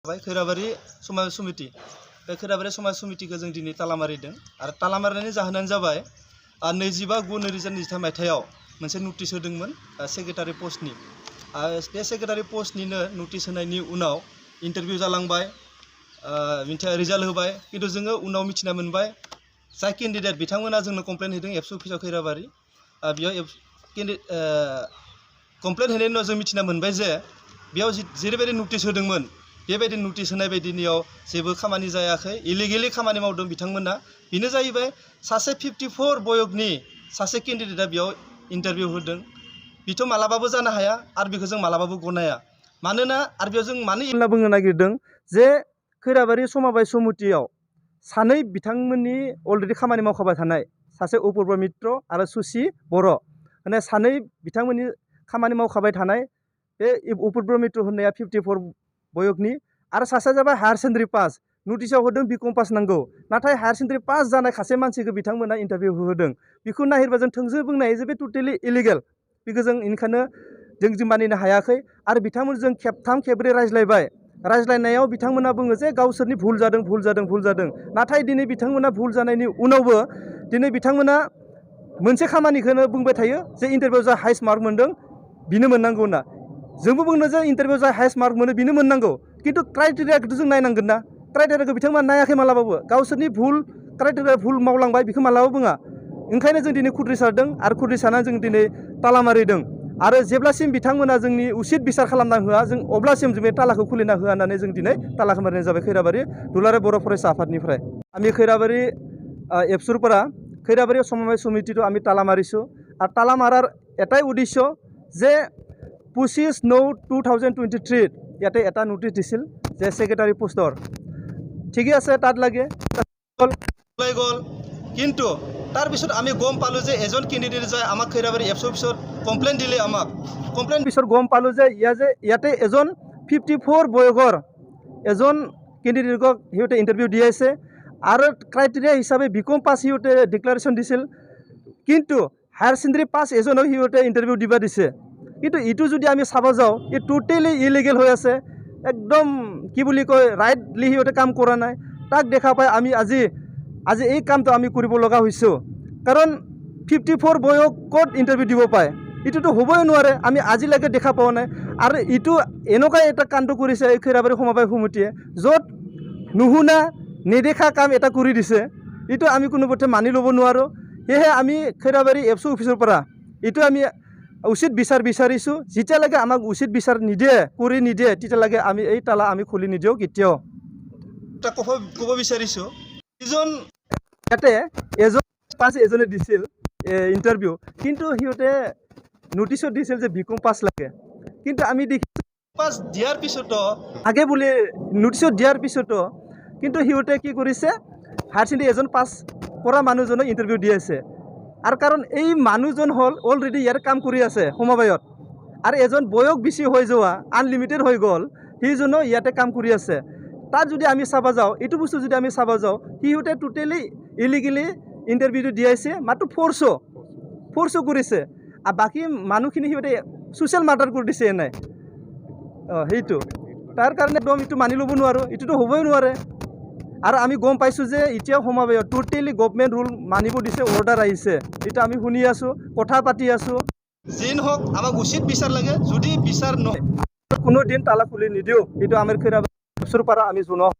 खैराबारि समाज समिति बे खैराबारि समाज समितिखौ जों दिनै ताला मारिदों आरो ताला मारिनायनि जाहोनानो जाबाय 25/9/2023 मायथाइयाव मोनसे नटिस होदोंमोन सेक्रेटारि पस्टनि बे सेक्रेटारि पस्टनिनो नटिस होनायनि उनाव इन्टारभिउ जालांबाय रिजाल्ट होबाय किन्तु जोङो उनाव मिथिना मोनबाय जाय केन्डिडेट बिथांमोना जोंनो कमप्लेन होदों एबसु अफिसाव खैराबारि बेयाव कमप्लेन होनायनि उनाव जों मिथिना मोनबाय जे बेयाव जेरैबायदि नटिस होदोंमोन बेबायदि नटिस होनाय बायदिनियाव जेबो खामानि जायाखै इलिगेलि खामानि मावदों बिथांमोना बेनो जाहैबाय सासे 54 बयसनि सासे केन्डिडेटआ बेयाव इन्टारभिउ होदों बिथ' मालाबाबो जानो हाया आरो बेखौ जों मालाबाबो गनाया मानोना आरो बेयाव जों मानो होनना बुंनो नागिरदों जे खैराबारि समबाय समितियाव सानै बिथांमोननि अलरेडि खामानि मावखाबाय थानाय सासे अपूर्व मित्र आरो सुसि बर' माने सानै बिथांमोननि खामानि मावखाबाय थानाय बे अपूर्व मित्र होननाया 54 बयसनि आरो सासेया जाबाय हायार सेकेन्डारि पास नटिसआव होदों बिकम पास नांगौ नाथाय हायार सेकेन्डारि पास जानाय सासे मानसिखौ बिथांमोना इन्टारभिउ होदों बेखौ नायबा जों थोंजों बुंनो हायो जे बे टटेलि इलिगेल बेखौ जों ओंखायनो जों मानिनो हायाखै आरो बिथांमोनजों खेबथाम खेबब्रै रायज्लायनायाव बिथांमोना बुङो जे गावसोरनि भुल जादों नाथाय दिनै बिथांमोना भुल जानायनि उनावबो दिनै बिथांमोना मोनसे खामानिखौनो बुंबाय थायो जे इन्टारभिउ जा हाइस्ट मार्क मोनदों बिनो मोननांगौ होनना जोंबो बुंनो जे इन्टारभिउ जा हाइस्ट मार्क मोनो बिनो मोननांगौ किन्तु क्राइटेरियाखौथ' जों नायनांगोन ना क्राइटेरियाखौ बिथांमोना नायाखै मालाबाबो गावसोरनि भुल क्राइटेरिया भुल मावलांबाय बेखौ मालाबाबो बुङा ओंखायनो जों दिनै खुद्रिसारदों आरो खुद्रिसारनानै जों दिनै ताला मारिदों आरो जेब्लासिम बिथांमोना जोंनि उचित बिसार खालामना होआ जों अब्लासिम जों बे तालाखौ खुलिना होआ होननानै जों दिनै तालाखौ मारिनाय जाबाय खैराबारि दुलाराय बर' फरायसा आफादनिफ्राय आमी खैराबारि एबसुरफोरा खैराबारि समबाय समितिखौ आमी ताला मारिছোঁ आरो ताला मारार एटाই उद्देश्য যে 25/9/2023 ইয়াতে এটা নোটিছ দিছিল যে সেক্রেটারি পোস্টৰ ঠিকই আছে তাত লাগে ওলাই গ'ল কিন্তু তাৰপিছত আমি গম পালোঁ যে এজন কেণ্ডিডেট যায় আমাক খৈৰাবাৰী এফচি অফিচত কমপ্লেইন দিলে আমাক কমপ্লেইন পিছত গম পালোঁ যে ইয়াতে এজন 54 বয়সৰ এজন কেণ্ডিডেটক সিহঁতে ইণ্টাৰভিউ দি আছে আৰু ক্ৰাইটেৰিয়া হিচাপে বিকম পাছ সিহঁতে ডিক্লাৰেশ্যন দিছিল কিন্তু হায়াৰ সেকেন্ডাৰী পাছ এজনক সিহঁতে ইণ্টাৰভিউ দিবা দিছে কিন্তু ইটো যদি আমি চাব যাওঁ ই টোটেলি ইলিগেল হৈ আছে একদম কি বুলি কয় ৰাইটলি সিহঁতে কাম কৰা নাই তাক দেখা পাই আমি আজি এই কামটো আমি কৰিব লগা হৈছোঁ কাৰণ 54 বয়স ক'ত ইণ্টাৰভিউ দিব পায় ইটোতো হ'বই নোৱাৰে আমি আজিলৈকে দেখা পোৱা নাই আৰু ইটো এনেকুৱা এটা কাণ্ড কৰিছে এই খৈৰাবাৰী সমবায় সমিতিয়ে য'ত নুশুনা নেদেখা কাম এটা কৰি দিছে ইটো আমি কোনোপধ্যে মানি ল'ব নোৱাৰোঁ সেয়েহে আমি খৈৰাবাৰী এফচি অফিচৰ পৰা ইটো আমি উচিত বিচাৰ বিচাৰিছোঁ যেতিয়ালৈকে আমাক উচিত বিচাৰ নিদিয়ে কৰি নিদিয়ে তেতিয়ালৈকে আমি এই তালা আমি খুলি নিদিওঁ কেতিয়াও ক'ব বিচাৰিছোঁ ইয়াতে এজনে দিছিল ইণ্টাৰভিউ কিন্তু সিহঁতে নটিছত দিছিল যে বিকম পাছ লাগে কিন্তু আমি দেখিছোঁ পাছ দিয়াৰ পিছতো আগে বুলি নটিছত দিয়াৰ পিছতো কিন্তু সিহঁতে কি কৰিছে হায়াৰ সেকেন্ডাৰী এজন পাছ কৰা মানুহজনক ইণ্টাৰভিউ দি আছে আৰু কাৰণ এই মানুহজন হ'ল অলৰেডি ইয়াৰ কাম কৰি আছে সমবায়ত আৰু এজন বয়স বেছি হৈ যোৱা আনলিমিটেড হৈ গ'ল সিজনো ইয়াতে কাম কৰি আছে তাত যদি আমি চাব যাওঁ এইটো বস্তু যদি আমি চাব যাওঁ সিহঁতে টোটেলি ইলিগেলি ইণ্টাৰভিউটো দি আছে মাত্ৰ ফ'ৰ্চো কৰিছে আৰু বাকী মানুহখিনি সিহঁতে ছ'চিয়েল মাৰ্ডাৰ কৰি দিছে এনে সেইটো তাৰ কাৰণে একদম এইটো মানি ল'ব নোৱাৰোঁ এইটোতো হ'বই নোৱাৰে আৰু আমি গম পাইছোঁ যে এতিয়াও সমবায়ত টোটেলি গভৰ্ণমেণ্ট ৰুল মানিব দিছে অৰ্ডাৰ আহিছে এইটো আমি শুনি আছোঁ কথা পাতি আছোঁ যি নহওক আমাক উচিত বিচাৰ লাগে যদি বিচাৰ নহয় কোনো দিন তালা খুলি নিদিওঁ এইটো আমাৰ খৈৰাবাৰী পৰা আমি জনাওঁ